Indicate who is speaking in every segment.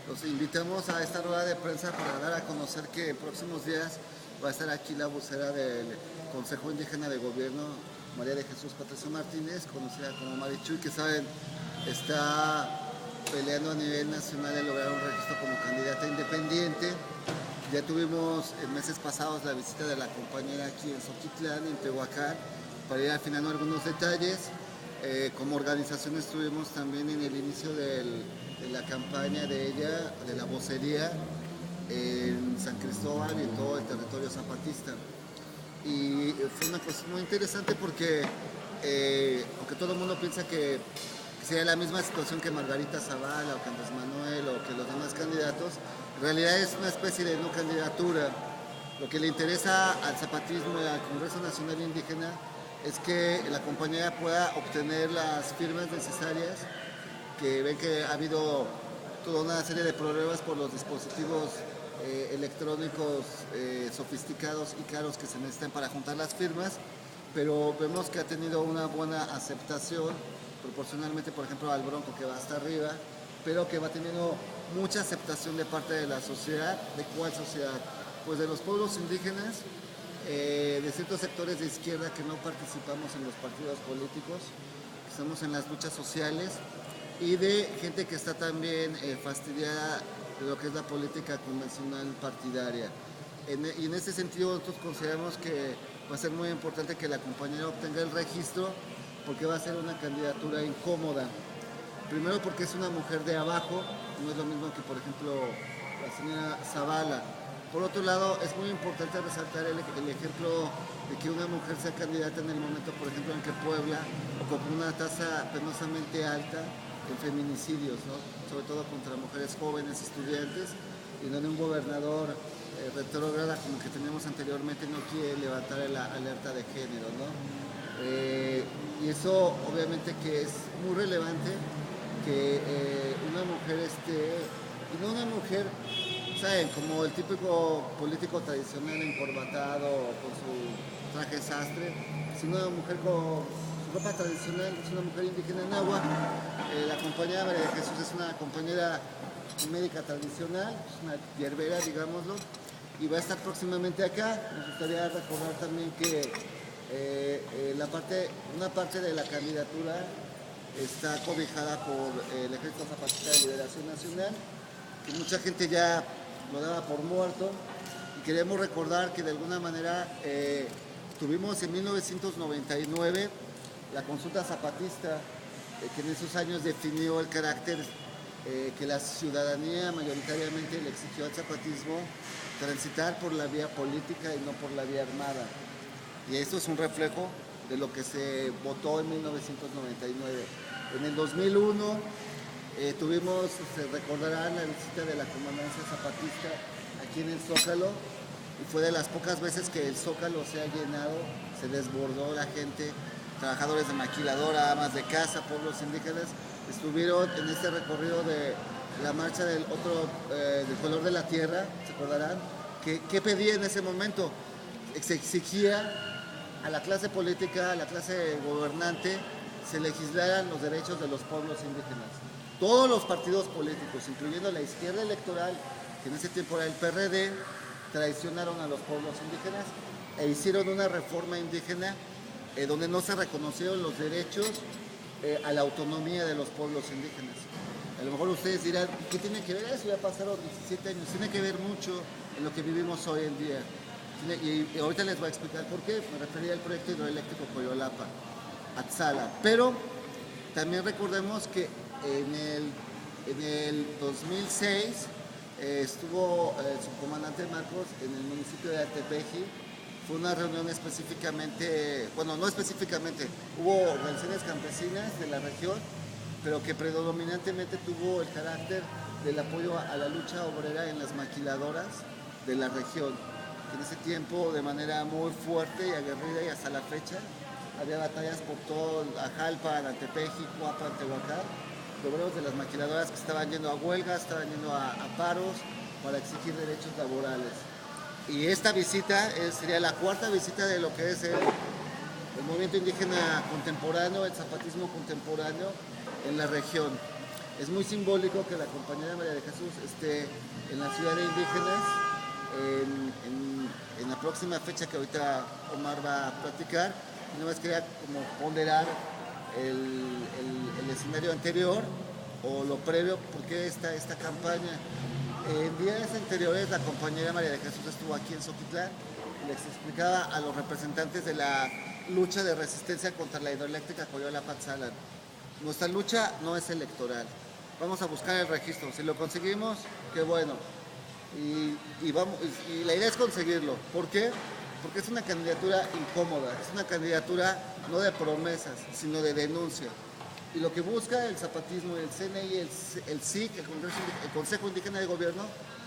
Speaker 1: Los invitamos a esta rueda de prensa para dar a conocer que en próximos días va a estar aquí la vocera del Consejo Indígena de Gobierno, María de Jesús Patricio Martínez, conocida como Marichuy, que saben, está peleando a nivel nacional en lograr un registro como candidata independiente. Ya tuvimos en meses pasados la visita de la compañera aquí en Xochitlán, en Tehuacán, para ir afinando algunos detalles. Como organización estuvimos también en el inicio de la campaña de ella, de la vocería, en San Cristóbal y en todo el territorio zapatista. Y fue una cosa muy interesante porque, aunque todo el mundo piensa que sería la misma situación que Margarita Zavala o que Andrés Manuel o que los demás candidatos, en realidad es una especie de no candidatura. Lo que le interesa al zapatismo y al Congreso Nacional Indígena es que la compañía pueda obtener las firmas necesarias, que ven que ha habido toda una serie de problemas por los dispositivos electrónicos sofisticados y caros que se necesitan para juntar las firmas, pero vemos que ha tenido una buena aceptación proporcionalmente, por ejemplo, al Bronco, que va hasta arriba, pero que va teniendo mucha aceptación de parte de la sociedad. ¿De cuál sociedad? Pues de los pueblos indígenas, de ciertos sectores de izquierda que no participamos en los partidos políticos, que estamos en las luchas sociales, y de gente que está también fastidiada de lo que es la política convencional partidaria. Y en ese sentido nosotros consideramos que va a ser muy importante que la compañera obtenga el registro, porque va a ser una candidatura incómoda. Primero porque es una mujer de abajo, no es lo mismo que por ejemplo la señora Zavala. Por otro lado, es muy importante resaltar el ejemplo de que una mujer sea candidata en el momento, por ejemplo, en que Puebla ocupa una tasa penosamente alta en feminicidios, ¿no? Sobre todo contra mujeres jóvenes, estudiantes, y donde un gobernador retrógrada como que teníamos anteriormente no quiere levantar la alerta de género, ¿no? Y eso obviamente que es muy relevante que una mujer y no una mujer, ¿saben? Como el típico político tradicional encorbatado con su traje sastre, sino una mujer con su ropa tradicional, es una mujer indígena en agua. La compañera María de Jesús es una compañera médica tradicional, es una hierbera, digámoslo, y va a estar próximamente acá. Nos gustaría recordar también que una parte de la candidatura está cobijada por el Ejército Zapatista de Liberación Nacional, que mucha gente ya lo daba por muerto, y queremos recordar que de alguna manera tuvimos en 1999 la consulta zapatista, que en esos años definió el carácter que la ciudadanía mayoritariamente le exigió al zapatismo, transitar por la vía política y no por la vía armada. Y esto es un reflejo de lo que se votó en 1999. En el 2001 se recordarán la visita de la comandancia zapatista aquí en el Zócalo, y fue de las pocas veces que el Zócalo se ha llenado, se desbordó la gente, trabajadores de maquiladora, amas de casa, pueblos indígenas, estuvieron en este recorrido de la marcha del color de la tierra, ¿se acordarán? ¿Qué pedía en ese momento? Se exigía a la clase política, a la clase gobernante, se legislaran los derechos de los pueblos indígenas. Todos los partidos políticos, incluyendo la izquierda electoral, que en ese tiempo era el PRD, traicionaron a los pueblos indígenas e hicieron una reforma indígena donde no se reconocieron los derechos a la autonomía de los pueblos indígenas. A lo mejor ustedes dirán, ¿qué tiene que ver eso? Ya pasaron 17 años. Tiene que ver mucho en lo que vivimos hoy en día. Y ahorita les voy a explicar por qué. Me refería al proyecto hidroeléctrico Coyolapa, Atzala. Pero también recordemos que en el 2006 estuvo el subcomandante Marcos en el municipio de Altepeji. Fue una reunión específicamente, bueno, no específicamente, hubo organizaciones campesinas de la región, pero que predominantemente tuvo el carácter del apoyo a la lucha obrera en las maquiladoras de la región. En ese tiempo, de manera muy fuerte y aguerrida, y hasta la fecha, había batallas por todo Ajalpa, Antepeji, Cuapan, Tehuacán, de obreros de las maquiladoras que estaban yendo a huelgas, estaban yendo a paros para exigir derechos laborales. Y esta visita sería la cuarta visita de lo que es el movimiento indígena contemporáneo, el zapatismo contemporáneo en la región. Es muy simbólico que la compañera María de Jesús esté en la ciudad de indígenas en la próxima fecha que ahorita Omar va a platicar. Nada más quería como ponderar el escenario anterior o lo previo, porque esta campaña. En días anteriores la compañera María de Jesús estuvo aquí en Xochitlán y les explicaba a los representantes de la lucha de resistencia contra la hidroeléctrica Coyola-Patzalan. Nuestra lucha no es electoral. Vamos a buscar el registro. Si lo conseguimos, qué bueno. Y la idea es conseguirlo. ¿Por qué? Porque es una candidatura incómoda. Es una candidatura no de promesas, sino de denuncia. Y lo que busca el zapatismo, el CNI, el SIC, el Consejo Indígena de Gobierno,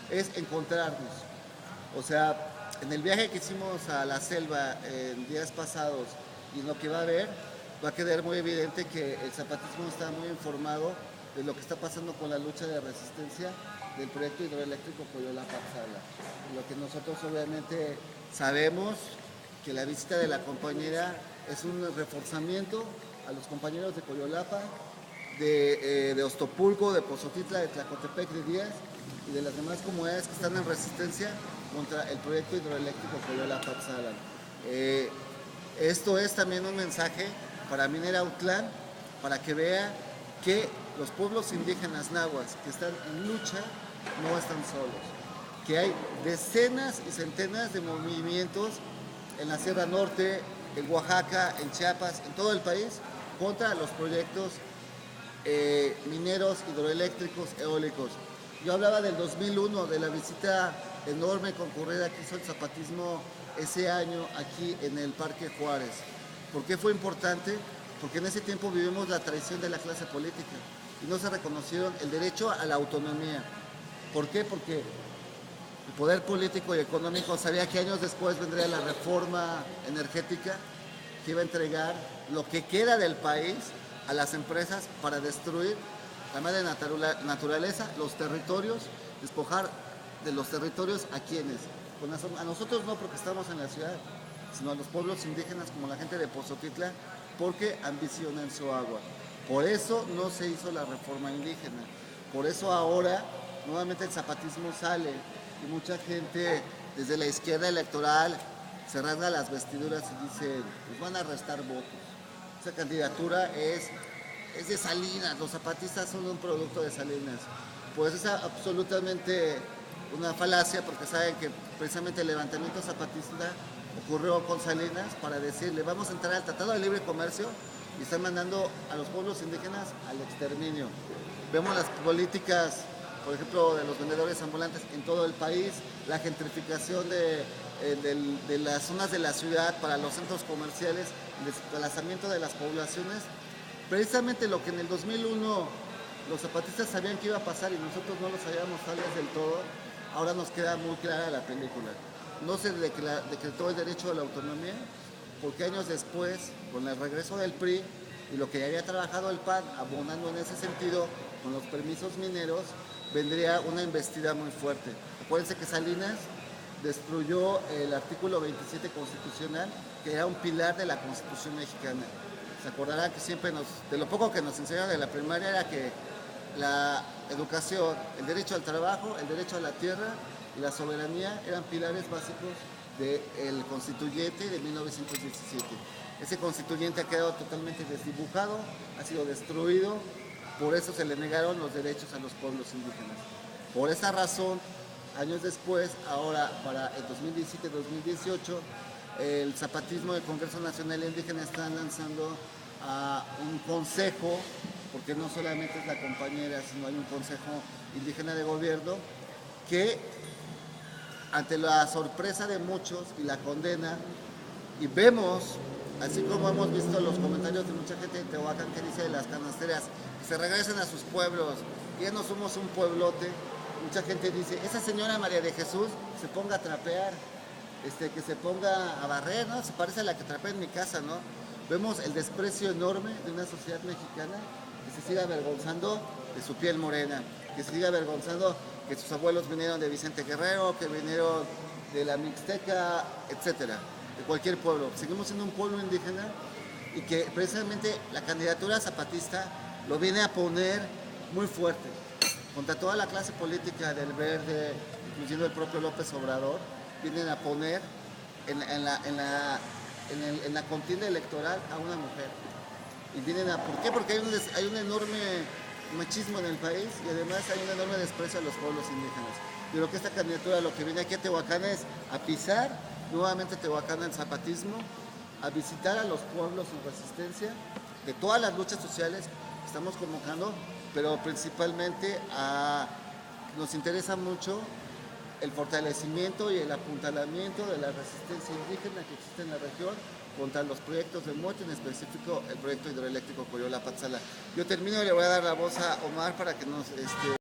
Speaker 1: es encontrarnos. O sea, en el viaje que hicimos a la selva en días pasados y en lo que va a haber, va a quedar muy evidente que el zapatismo está muy informado de lo que está pasando con la lucha de resistencia del proyecto hidroeléctrico Coyola-Patzalan. Lo que nosotros obviamente sabemos, que la visita de la compañera es un reforzamiento a los compañeros de Coyolapa, de Ostopulco, de Pozotitla, de Tlacotepec, de Díaz y de las demás comunidades que están en resistencia contra el proyecto hidroeléctrico Coyola-Patzalan. Esto es también un mensaje para Minera Autlán, para que vea que los pueblos indígenas nahuas que están en lucha no están solos, que hay decenas y centenas de movimientos en la Sierra Norte, en Oaxaca, en Chiapas, en todo el país, contra los proyectos mineros, hidroeléctricos, eólicos. Yo hablaba del 2001, de la visita enorme concurrida que hizo el zapatismo ese año aquí en el Parque Juárez. ¿Por qué fue importante? Porque en ese tiempo vivimos la traición de la clase política y no se reconocieron el derecho a la autonomía. ¿Por qué? Porque el poder político y económico sabía que años después vendría la reforma energética que iba a entregar lo que queda del país a las empresas para destruir la madre naturaleza, los territorios, despojar de los territorios a quienes. A nosotros no porque estamos en la ciudad, sino a los pueblos indígenas como la gente de Pozotitla, porque ambicionan su agua. Por eso no se hizo la reforma indígena. Por eso ahora nuevamente el zapatismo sale y mucha gente desde la izquierda electoral se rasga las vestiduras y dice, pues van a restar votos. Esa candidatura es de Salinas, los zapatistas son un producto de Salinas. Pues es absolutamente una falacia porque saben que precisamente el levantamiento zapatista ocurrió con Salinas para decirle vamos a entrar al Tratado de Libre Comercio y están mandando a los pueblos indígenas al exterminio. Vemos las políticas, por ejemplo, de los vendedores ambulantes en todo el país, la gentrificación de las zonas de la ciudad para los centros comerciales, el desplazamiento de las poblaciones. Precisamente lo que en el 2001 los zapatistas sabían que iba a pasar y nosotros no lo sabíamos tal vez del todo, ahora nos queda muy clara la película. No se decretó el derecho a la autonomía porque años después, con el regreso del PRI y lo que ya había trabajado el PAN, abonando en ese sentido con los permisos mineros, vendría una embestida muy fuerte. Acuérdense que Salinas destruyó el artículo 27 constitucional, que era un pilar de la Constitución mexicana. Se acordarán que siempre de lo poco que nos enseñaron de la primaria era que la educación, el derecho al trabajo, el derecho a la tierra y la soberanía eran pilares básicos del constituyente de 1917. Ese constituyente ha quedado totalmente desdibujado, ha sido destruido, por eso se le negaron los derechos a los pueblos indígenas. Por esa razón, años después, ahora para el 2017-2018, el zapatismo del Congreso Nacional Indígena está lanzando a un consejo, porque no solamente es la compañera, sino hay un consejo indígena de gobierno, que ante la sorpresa de muchos y la condena, y vemos, así como hemos visto los comentarios de mucha gente de Tehuacán que dice de las canasteras, que se regresen a sus pueblos, que ya no somos un pueblote, mucha gente dice, esa señora María de Jesús se ponga a trapear, que se ponga a barrer, ¿no? Se parece a la que trapea en mi casa, ¿no? Vemos el desprecio enorme de una sociedad mexicana que se sigue avergonzando de su piel morena, que se sigue avergonzando que sus abuelos vinieron de Vicente Guerrero, que vinieron de la Mixteca, etcétera, de cualquier pueblo. Seguimos siendo un pueblo indígena y que precisamente la candidatura zapatista lo viene a poner muy fuerte. Contra toda la clase política del Verde, incluyendo el propio López Obrador, vienen a poner en la contienda electoral a una mujer. Y vienen a, ¿por qué? Porque hay un enorme machismo en el país y además hay un enorme desprecio a los pueblos indígenas. Yo creo que esta candidatura lo que viene aquí a Tehuacán es a pisar nuevamente Tehuacán el zapatismo, a visitar a los pueblos en resistencia de todas las luchas sociales que estamos convocando, pero principalmente nos interesa mucho el fortalecimiento y el apuntalamiento de la resistencia indígena que existe en la región contra los proyectos de muerte, en específico el proyecto hidroeléctrico Coyola-Patzala. Yo termino y le voy a dar la voz a Omar para que nos